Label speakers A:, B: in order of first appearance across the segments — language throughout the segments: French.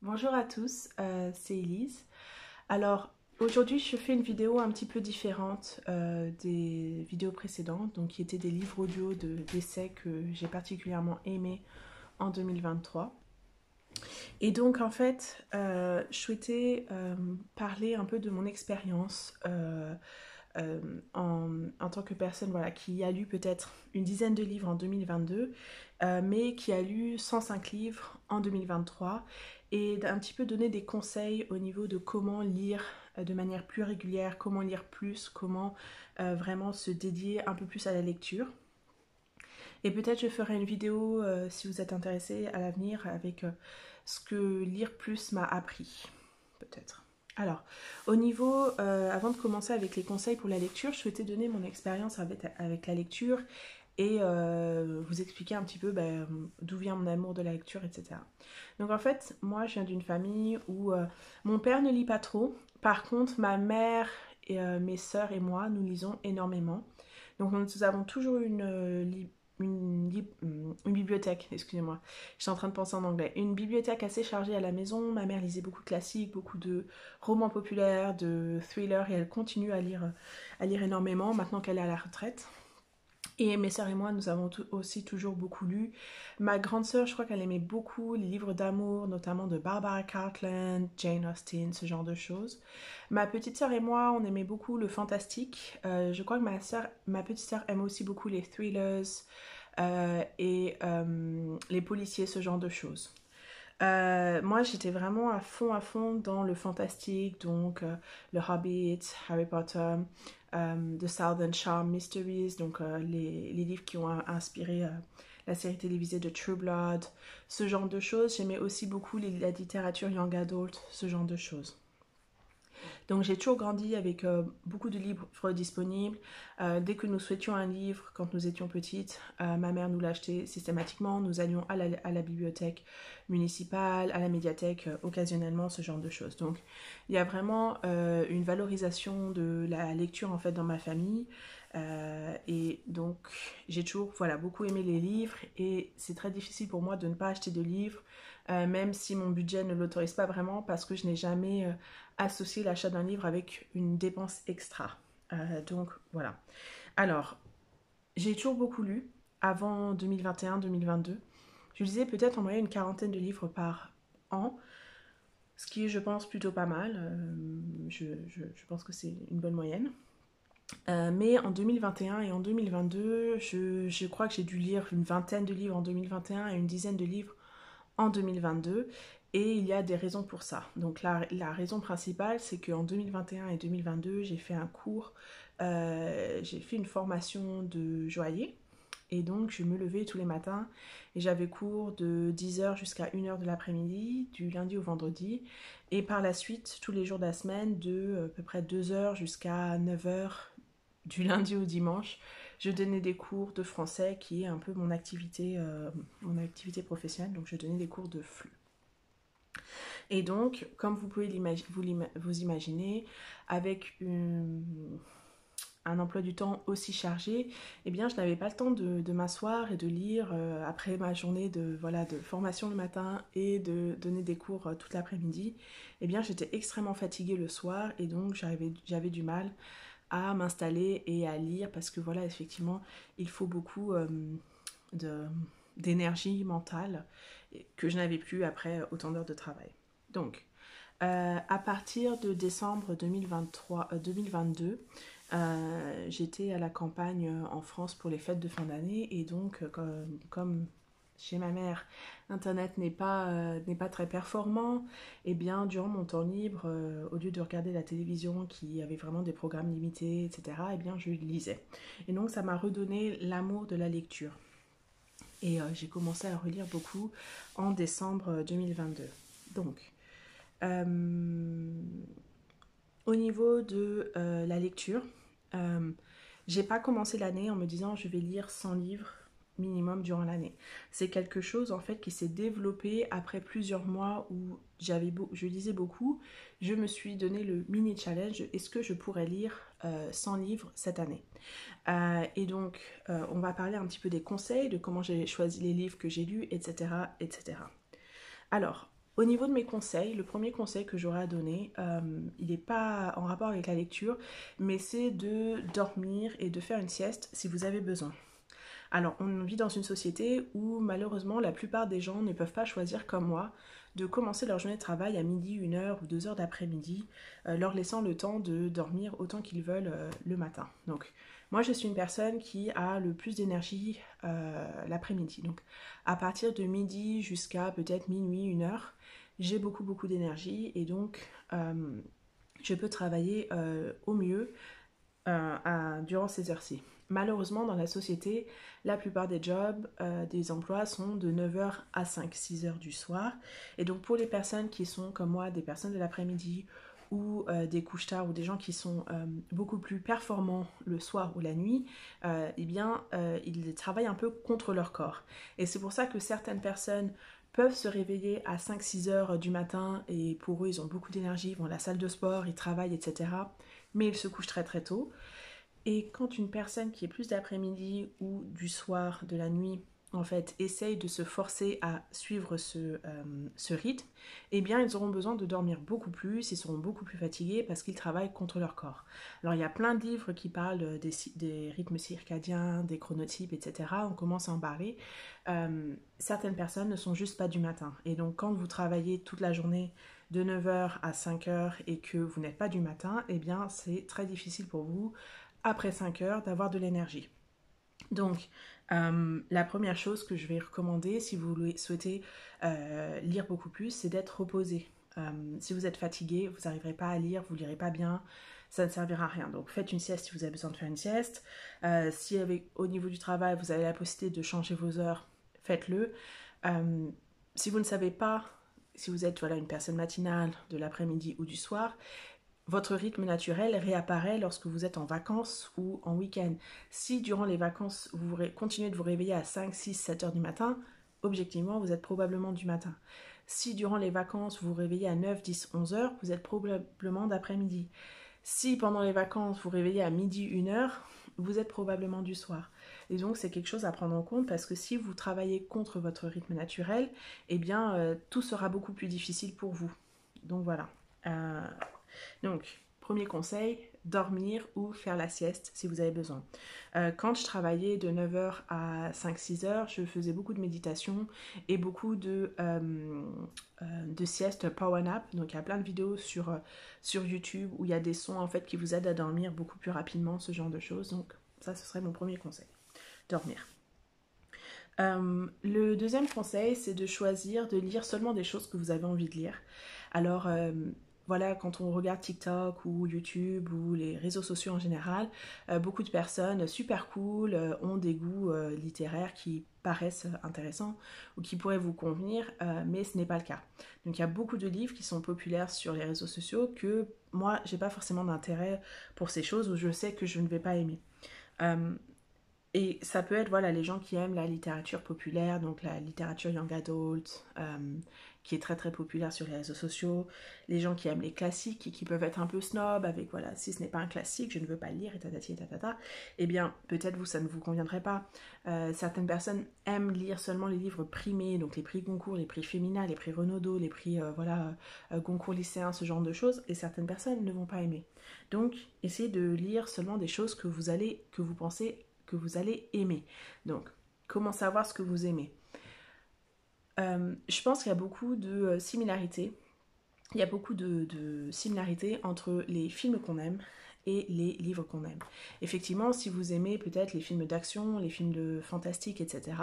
A: Bonjour à tous, c'est Elise. Alors aujourd'hui je fais une vidéo un petit peu différente des vidéos précédentes, donc qui étaient des livres audio d'essais que j'ai particulièrement aimés en 2023. Et donc en fait je souhaitais parler un peu de mon expérience en tant que personne voilà, qui a lu peut-être une dizaine de livres en 2022, mais qui a lu 105 livres en 2023, et d'un petit peu donner des conseils au niveau de comment lire de manière plus régulière, comment lire plus, comment vraiment se dédier un peu plus à la lecture. Et peut-être je ferai une vidéo si vous êtes intéressé à l'avenir avec ce que lire plus m'a appris, peut-être. Alors, au niveau, avant de commencer avec les conseils pour la lecture, je souhaitais donner mon expérience avec la lecture et vous expliquer un petit peu d'où vient mon amour de la lecture, etc. Donc en fait, moi je viens d'une famille où mon père ne lit pas trop. Par contre, ma mère, et, mes sœurs et moi, nous lisons énormément. Donc nous avons toujours une bibliothèque, excusez-moi, j'étais en train de penser en anglais, une bibliothèque assez chargée à la maison. Ma mère lisait beaucoup de classiques, beaucoup de romans populaires, de thrillers, et elle continue à lire énormément maintenant qu'elle est à la retraite. Et mes sœurs et moi, nous avons aussi toujours beaucoup lu. Ma grande sœur, je crois qu'elle aimait beaucoup les livres d'amour, notamment de Barbara Cartland, Jane Austen, ce genre de choses. Ma petite sœur et moi, on aimait beaucoup le fantastique. Je crois que ma petite sœur aime aussi beaucoup les thrillers et les policiers, ce genre de choses. Moi, j'étais vraiment à fond dans le fantastique, donc le Hobbit, Harry Potter, The Southern Charm Mysteries, donc les livres qui ont inspiré la série télévisée de True Blood, ce genre de choses. J'aimais aussi beaucoup la littérature young adult, ce genre de choses. Donc j'ai toujours grandi avec beaucoup de livres disponibles. Dès que nous souhaitions un livre, quand nous étions petites, ma mère nous l'achetait systématiquement. Nous allions à la bibliothèque municipale, à la médiathèque, occasionnellement, ce genre de choses. Donc il y a vraiment une valorisation de la lecture en fait dans ma famille. Et donc j'ai toujours voilà, beaucoup aimé les livres, et c'est très difficile pour moi de ne pas acheter de livres, même si mon budget ne l'autorise pas vraiment, parce que je n'ai jamais associé l'achat d'un livre avec une dépense extra. Donc voilà. Alors, j'ai toujours beaucoup lu avant 2021-2022. Je lisais peut-être en moyenne une quarantaine de livres par an, ce qui est, je pense, plutôt pas mal. Je pense que c'est une bonne moyenne. Mais en 2021 et en 2022, je crois que j'ai dû lire une vingtaine de livres en 2021 et une dizaine de livres en 2022, et il y a des raisons pour ça. Donc la raison principale, c'est qu'en 2021 et 2022, j'ai fait un cours, j'ai fait une formation de joaillier, et donc je me levais tous les matins et j'avais cours de 10h jusqu'à 1h de l'après-midi, du lundi au vendredi, et par la suite, tous les jours de la semaine, de à peu près 2h jusqu'à 9h du lundi au dimanche, je donnais des cours de français, qui est un peu mon activité professionnelle. Donc je donnais des cours de flux. Et donc, comme vous pouvez vous imaginer, avec un emploi du temps aussi chargé, eh bien je n'avais pas le temps de m'asseoir et de lire après ma journée voilà, de formation le matin et de donner des cours toute l'après-midi. Eh bien j'étais extrêmement fatiguée le soir, et donc j'avais du mal à m'installer et à lire, parce que voilà, effectivement, il faut beaucoup d'énergie mentale que je n'avais plus après autant d'heures de travail. Donc, à partir de décembre 2022, j'étais à la campagne en France pour les fêtes de fin d'année, et donc comme chez ma mère, Internet n'est pas très performant, et bien durant mon temps libre, au lieu de regarder la télévision qui avait vraiment des programmes limités, etc., et bien je lisais. Et donc ça m'a redonné l'amour de la lecture. Et j'ai commencé à relire beaucoup en décembre 2022. Donc, au niveau de la lecture, j'ai pas commencé l'année en me disant je vais lire 100 livres minimum durant l'année. C'est quelque chose en fait qui s'est développé après plusieurs mois où je lisais beaucoup. Je me suis donné le mini challenge, est-ce que je pourrais lire 100 livres cette année. Et donc on va parler un petit peu des conseils, de comment j'ai choisi les livres que j'ai lus, etc., etc. Alors, Au niveau de mes conseils, le premier conseil que j'aurais à donner, il n'est pas en rapport avec la lecture, mais c'est de dormir et de faire une sieste si vous avez besoin. Alors, on vit dans une société où malheureusement la plupart des gens ne peuvent pas choisir comme moi de commencer leur journée de travail à midi, 1 heure ou 2 heures d'après-midi, leur laissant le temps de dormir autant qu'ils veulent le matin. Donc, moi je suis une personne qui a le plus d'énergie l'après-midi. Donc, à partir de midi jusqu'à peut-être minuit, 1 heure, j'ai beaucoup d'énergie et donc je peux travailler au mieux durant ces heures-ci. Malheureusement, dans la société, la plupart des jobs, des emplois sont de 9 heures à 5-6 heures du soir. Et donc pour les personnes qui sont comme moi, des personnes de l'après-midi ou des couches-tard ou des gens qui sont beaucoup plus performants le soir ou la nuit, eh bien, ils travaillent un peu contre leur corps. Et c'est pour ça que certaines personnes peuvent se réveiller à 5-6 heures du matin et pour eux, ils ont beaucoup d'énergie, ils vont à la salle de sport, ils travaillent, etc. Mais ils se couchent très tôt. Et quand une personne qui est plus d'après-midi ou du soir, de la nuit, en fait, essaye de se forcer à suivre ce rythme, eh bien, ils auront besoin de dormir beaucoup plus, ils seront beaucoup plus fatigués parce qu'ils travaillent contre leur corps. Alors, il y a plein de livres qui parlent des rythmes circadiens, des chronotypes, etc. On commence à en parler. Certaines personnes ne sont juste pas du matin. Et donc, quand vous travaillez toute la journée de 9 heures à 5 heures et que vous n'êtes pas du matin, eh bien, c'est très difficile pour vous après 5 heures d'avoir de l'énergie. Donc, la première chose que je vais recommander si vous souhaitez lire beaucoup plus, c'est d'être reposé. Si vous êtes fatigué, vous n'arriverez pas à lire, vous ne lirez pas bien, ça ne servira à rien. Donc faites une sieste si vous avez besoin de faire une sieste. Si au niveau du travail, vous avez la possibilité de changer vos heures, faites-le. Si vous ne savez pas, si vous êtes une personne matinale, de l'après-midi ou du soir, votre rythme naturel réapparaît lorsque vous êtes en vacances ou en week-end. Si durant les vacances, vous continuez de vous réveiller à 5, 6, 7 heures du matin, objectivement, vous êtes probablement du matin. Si durant les vacances, vous vous réveillez à 9, 10, 11 heures, vous êtes probablement d'après-midi. Si pendant les vacances, vous vous réveillez à midi, 1 heure, vous êtes probablement du soir. Et donc, c'est quelque chose à prendre en compte parce que si vous travaillez contre votre rythme naturel, eh bien, tout sera beaucoup plus difficile pour vous. Donc, voilà. Donc, premier conseil, dormir ou faire la sieste si vous avez besoin. Quand je travaillais de 9 heures à 5-6 heures, je faisais beaucoup de méditation et beaucoup de sieste power nap. Donc, il y a plein de vidéos sur YouTube où il y a des sons en fait qui vous aident à dormir beaucoup plus rapidement, ce genre de choses. Donc, ça, ce serait mon premier conseil, dormir. Le deuxième conseil, c'est de choisir de lire seulement des choses que vous avez envie de lire. Alors, voilà, quand on regarde TikTok ou YouTube ou les réseaux sociaux en général, beaucoup de personnes super cool ont des goûts littéraires qui paraissent intéressants ou qui pourraient vous convenir, mais ce n'est pas le cas. Donc il y a beaucoup de livres qui sont populaires sur les réseaux sociaux que moi, j'ai pas forcément d'intérêt pour ces choses où je sais que je ne vais pas aimer. Et ça peut être, voilà, les gens qui aiment la littérature populaire, donc la littérature young adult, qui est très populaire sur les réseaux sociaux, les gens qui aiment les classiques et qui peuvent être un peu snob avec, voilà, si ce n'est pas un classique, je ne veux pas le lire, et tatati et tatata, eh bien, peut-être vous, ça ne vous conviendrait pas. Certaines personnes aiment lire seulement les livres primés, donc les prix Goncourt, les prix Femina, les prix Renaudot, les prix, Goncourt lycéen, ce genre de choses, et certaines personnes ne vont pas aimer. Donc, essayez de lire seulement des choses que vous pensez que vous allez aimer. Donc, comment savoir ce que vous aimez? Je pense qu'il y a beaucoup de similarités. Il y a beaucoup de similarités entre les films qu'on aime et les livres qu'on aime. Effectivement, si vous aimez peut-être les films d'action, les films de fantastique, etc.,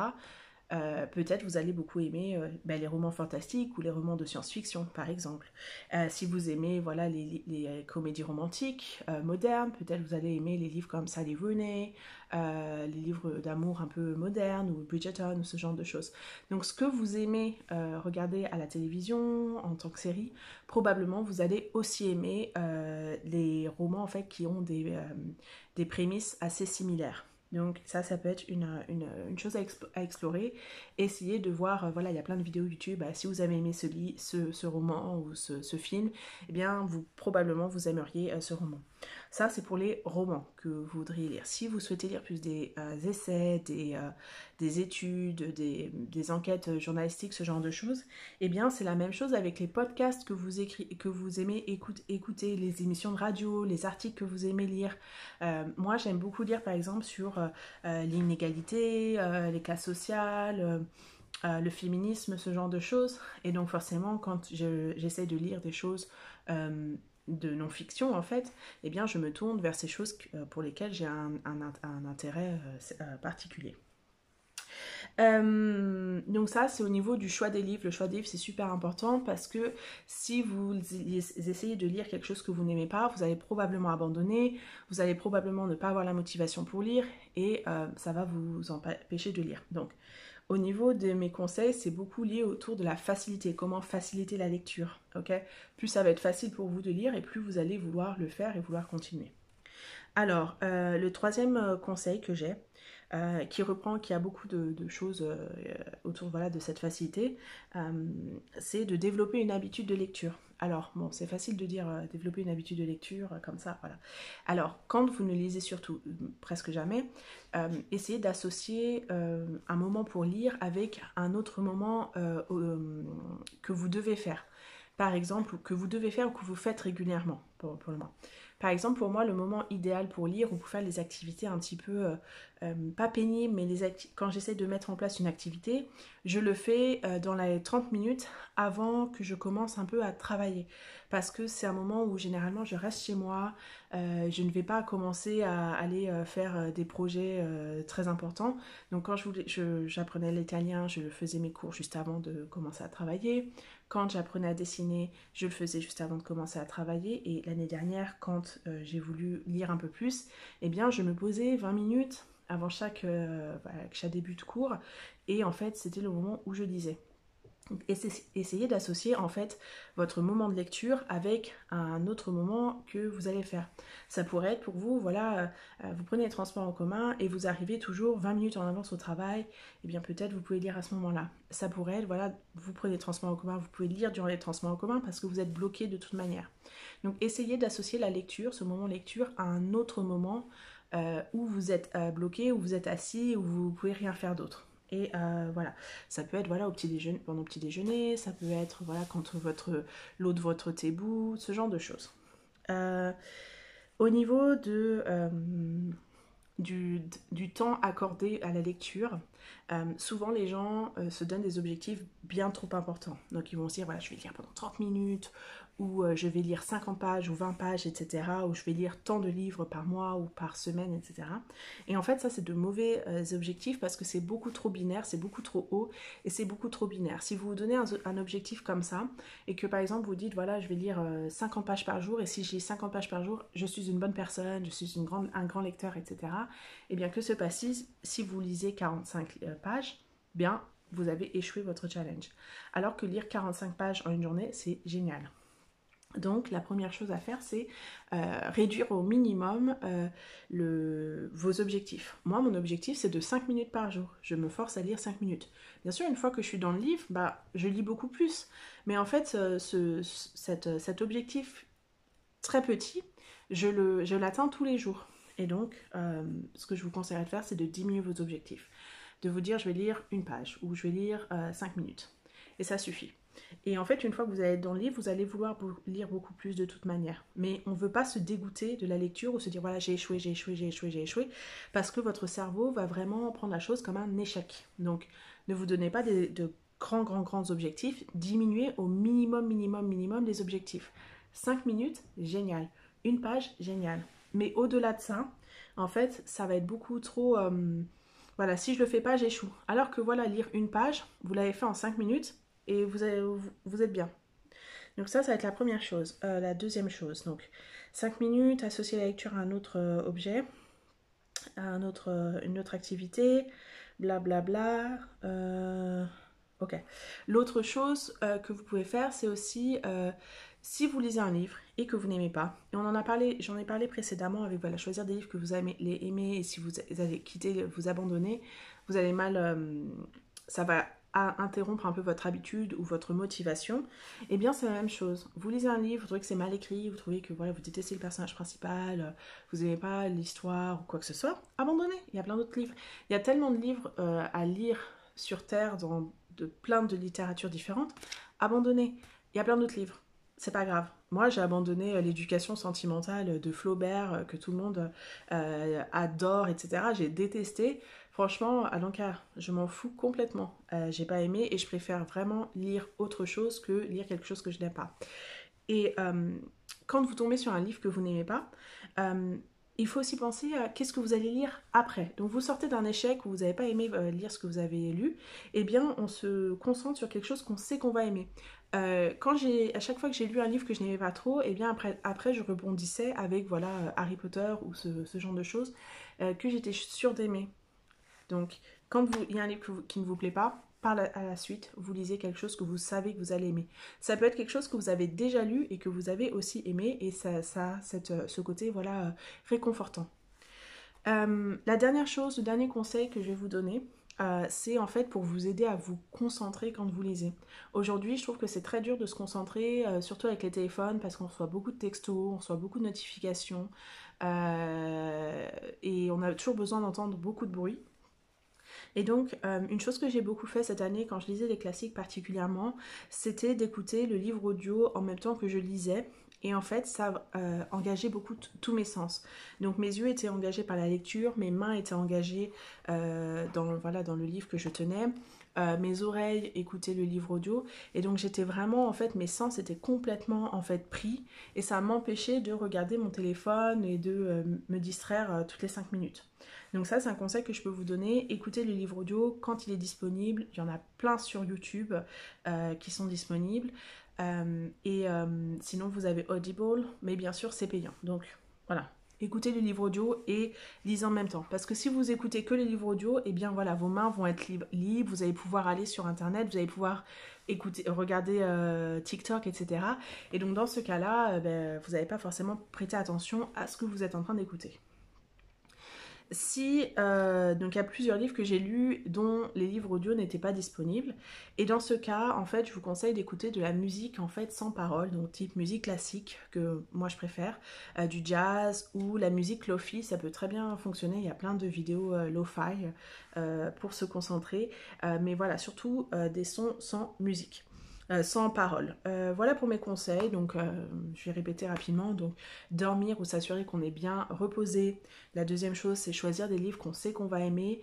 A: peut-être vous allez beaucoup aimer les romans fantastiques ou les romans de science-fiction, par exemple. Si vous aimez voilà, les comédies romantiques modernes, peut-être vous allez aimer les livres comme Sally Rooney, les livres d'amour un peu modernes, ou Bridgerton, ou ce genre de choses. Donc ce que vous aimez regarder à la télévision, en tant que série, probablement vous allez aussi aimer les romans en fait, qui ont des prémices assez similaires. Donc ça peut être une chose à explorer. Essayez de voir, voilà, il y a plein de vidéos YouTube. Si vous avez aimé ce roman ou ce film, eh bien, probablement, vous aimeriez ce roman. Ça, c'est pour les romans que vous voudriez lire. Si vous souhaitez lire plus des essais, des études, des enquêtes journalistiques, ce genre de choses, eh bien, c'est la même chose avec les podcasts que vous aimez écouter, les émissions de radio, les articles que vous aimez lire. Moi, j'aime beaucoup lire, par exemple, sur l'inégalité, les classes sociales, le féminisme, ce genre de choses. Et donc, forcément, quand j'essaie de lire des choses de non-fiction, en fait, eh bien, je me tourne vers ces choses pour lesquelles j'ai un intérêt particulier. Donc ça, c'est au niveau du choix des livres. Le choix des livres, c'est super important parce que si vous essayez de lire quelque chose que vous n'aimez pas, vous allez probablement abandonner, vous allez probablement ne pas avoir la motivation pour lire et ça va vous empêcher de lire. Donc, au niveau de mes conseils, c'est beaucoup lié autour de la facilité, comment faciliter la lecture, ok? Plus ça va être facile pour vous de lire et plus vous allez vouloir le faire et vouloir continuer. Alors, le troisième conseil que j'ai, qui a beaucoup de choses autour, voilà, de cette facilité, c'est de développer une habitude de lecture. Alors, bon, c'est facile de dire développer une habitude de lecture comme ça, voilà. Alors, quand vous ne lisez surtout presque jamais, essayez d'associer un moment pour lire avec un autre moment que vous devez faire. Par exemple, que vous devez faire ou que vous faites régulièrement, pour le moment. Par exemple, pour moi, le moment idéal pour lire ou pour faire les activités un petit peu, pas pénibles, mais quand j'essaie de mettre en place une activité, je le fais dans les 30 minutes avant que je commence un peu à travailler. Parce que c'est un moment où généralement je reste chez moi, je ne vais pas commencer à aller faire des projets très importants. Donc quand j'apprenais l'italien, je faisais mes cours juste avant de commencer à travailler. Quand j'apprenais à dessiner, je le faisais juste avant de commencer à travailler. Et l'année dernière, quand j'ai voulu lire un peu plus, eh bien, je me posais 20 minutes avant chaque début de cours. Et en fait, c'était le moment où je lisais. Donc, essayez d'associer en fait votre moment de lecture avec un autre moment que vous allez faire. Ça pourrait être pour vous, voilà, vous prenez les transports en commun et vous arrivez toujours 20 minutes en avance au travail, et bien peut-être vous pouvez lire à ce moment-là. Ça pourrait être, voilà, vous prenez les transports en commun, vous pouvez lire durant les transports en commun parce que vous êtes bloqué de toute manière. Donc essayez d'associer la lecture, ce moment lecture, à un autre moment où vous êtes bloqué, où vous êtes assis, où vous ne pouvez rien faire d'autre. Et voilà, ça peut être voilà, pendant le petit déjeuner, ça peut être voilà, quand l'eau de votre thé bout, ce genre de choses. Au niveau du temps accordé à la lecture, souvent les gens se donnent des objectifs bien trop importants. Donc ils vont se dire, voilà, je vais lire pendant 30 minutes, ou je vais lire 50 pages ou 20 pages, etc. Ou je vais lire tant de livres par mois ou par semaine, etc. Et en fait, ça, c'est de mauvais objectifs parce que c'est beaucoup trop binaire, c'est beaucoup trop haut et c'est beaucoup trop binaire. Si vous vous donnez un objectif comme ça et que, par exemple, vous dites, voilà, je vais lire 50 pages par jour et si je lis 50 pages par jour, je suis une bonne personne, je suis un grand lecteur, etc. Et bien, que se passe-t-il si vous lisez 45 pages, bien, vous avez échoué votre challenge. Alors que lire 45 pages en une journée, c'est génial. Donc la première chose à faire, c'est réduire au minimum vos objectifs. Moi, mon objectif, c'est de 5 minutes par jour. Je me force à lire 5 minutes. Bien sûr, une fois que je suis dans le livre, je lis beaucoup plus. Mais en fait, cet objectif très petit, je l'atteins tous les jours. Et donc, ce que je vous conseillerais de faire, c'est de diminuer vos objectifs. De vous dire, je vais lire une page ou je vais lire 5 minutes. Et ça suffit. Et en fait, une fois que vous allez être dans le livre, vous allez vouloir lire beaucoup plus de toute manière. Mais on ne veut pas se dégoûter de la lecture ou se dire, voilà, j'ai échoué, parce que votre cerveau va vraiment prendre la chose comme un échec. Donc, ne vous donnez pas de grands objectifs, diminuez au minimum les objectifs. 5 minutes, génial. Une page, génial. Mais au-delà de ça, en fait, ça va être beaucoup trop... voilà, si je le fais pas, j'échoue. Alors que voilà, lire une page, vous l'avez fait en 5 minutes, et vous êtes bien. Donc ça va être la première chose. La deuxième chose, donc 5 minutes, associer la lecture à un autre objet, à une autre activité, blablabla. Ok. L'autre chose que vous pouvez faire, c'est aussi Si vous lisez un livre et que vous n'aimez pas, et on en a parlé, j'en ai parlé précédemment avec voilà, choisir des livres que vous allez aimer et si vous allez quitter, vous abandonner, vous allez mal, ça va interrompre un peu votre habitude ou votre motivation. Eh bien, c'est la même chose. Vous lisez un livre, vous trouvez que c'est mal écrit, vous trouvez que voilà, vous détestez le personnage principal, vous n'aimez pas l'histoire ou quoi que ce soit, abandonnez. Il y a plein d'autres livres. Il y a tellement de livres à lire sur Terre dans de plein de littératures différentes. Abandonnez. Il y a plein d'autres livres. C'est pas grave. Moi, j'ai abandonné l'éducation sentimentale de Flaubert, que tout le monde adore, etc. J'ai détesté. Franchement, à l'encart, je m'en fous complètement. J'ai pas aimé et je préfère vraiment lire autre chose que lire quelque chose que je n'aime pas. Et quand vous tombez sur un livre que vous n'aimez pas, il faut aussi penser à qu'est-ce que vous allez lire après. Donc vous sortez d'un échec où vous n'avez pas aimé lire ce que vous avez lu, eh bien on se concentre sur quelque chose qu'on sait qu'on va aimer. À chaque fois que j'ai lu un livre que je n'aimais pas trop, eh bien après je rebondissais avec voilà Harry Potter ou ce genre de choses que j'étais sûre d'aimer. Donc quand il y a un livre qui ne vous plaît pas, à la suite, vous lisez quelque chose que vous savez que vous allez aimer. Ça peut être quelque chose que vous avez déjà lu et que vous avez aussi aimé, et ça a ce côté voilà réconfortant. La dernière chose, le dernier conseil que je vais vous donner, c'est en fait pour vous aider à vous concentrer quand vous lisez. Aujourd'hui, je trouve que c'est très dur de se concentrer, surtout avec les téléphones, parce qu'on reçoit beaucoup de textos, on reçoit beaucoup de notifications, et on a toujours besoin d'entendre beaucoup de bruit. Et donc, une chose que j'ai beaucoup fait cette année, quand je lisais les classiques particulièrement, c'était d'écouter le livre audio en même temps que je lisais. Et en fait, ça engageait beaucoup tous mes sens. Donc mes yeux étaient engagés par la lecture, mes mains étaient engagées dans le livre que je tenais. Mes oreilles écoutaient le livre audio, et donc j'étais vraiment, en fait, mes sens étaient complètement en fait pris, et ça m'empêchait de regarder mon téléphone et de me distraire toutes les 5 minutes. Donc ça, c'est un conseil que je peux vous donner. Écoutez le livre audio quand il est disponible. Il y en a plein sur YouTube qui sont disponibles. Sinon, vous avez Audible, mais bien sûr, c'est payant. Donc voilà, écoutez le livre audio et lisez en même temps. Parce que si vous écoutez que les livres audio, eh bien voilà, vos mains vont être libres. Vous allez pouvoir aller sur Internet, vous allez pouvoir regarder TikTok, etc. Et donc dans ce cas-là, vous n'allez pas forcément prêter attention à ce que vous êtes en train d'écouter. Donc il y a plusieurs livres que j'ai lus dont les livres audio n'étaient pas disponibles, et dans ce cas en fait je vous conseille d'écouter de la musique en fait sans parole, donc type musique classique que moi je préfère, du jazz ou la musique lo-fi, ça peut très bien fonctionner. Il y a plein de vidéos lo-fi pour se concentrer, mais voilà, surtout des sons sans musique. Sans parole. Voilà pour mes conseils. Donc je vais répéter rapidement. Donc dormir ou s'assurer qu'on est bien reposé. La deuxième chose, c'est choisir des livres qu'on sait qu'on va aimer,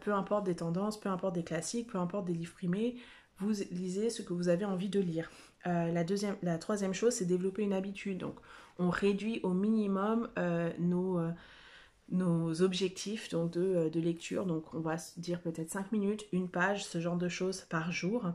A: peu importe des tendances, peu importe des classiques, peu importe des livres primés. Vous lisez ce que vous avez envie de lire. La troisième chose, c'est développer une habitude. Donc on réduit au minimum nos objectifs donc de lecture. Donc on va se dire peut-être 5 minutes, une page, ce genre de choses par jour.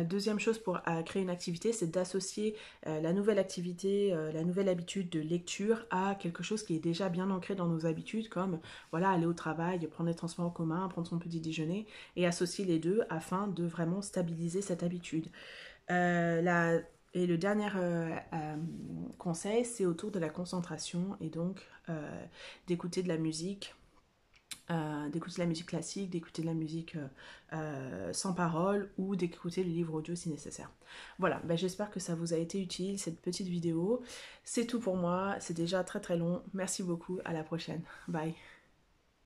A: Deuxième chose pour créer une activité, c'est d'associer la nouvelle activité, la nouvelle habitude de lecture à quelque chose qui est déjà bien ancré dans nos habitudes, comme voilà, aller au travail, prendre les transports en commun, prendre son petit déjeuner, et associer les deux afin de vraiment stabiliser cette habitude. Et le dernier conseil, c'est autour de la concentration, et donc d'écouter de la musique. D'écouter de la musique classique, d'écouter de la musique sans parole, ou d'écouter le livre audio si nécessaire. Voilà, j'espère que ça vous a été utile cette petite vidéo. C'est tout pour moi, c'est déjà très très long. Merci beaucoup, à la prochaine. Bye.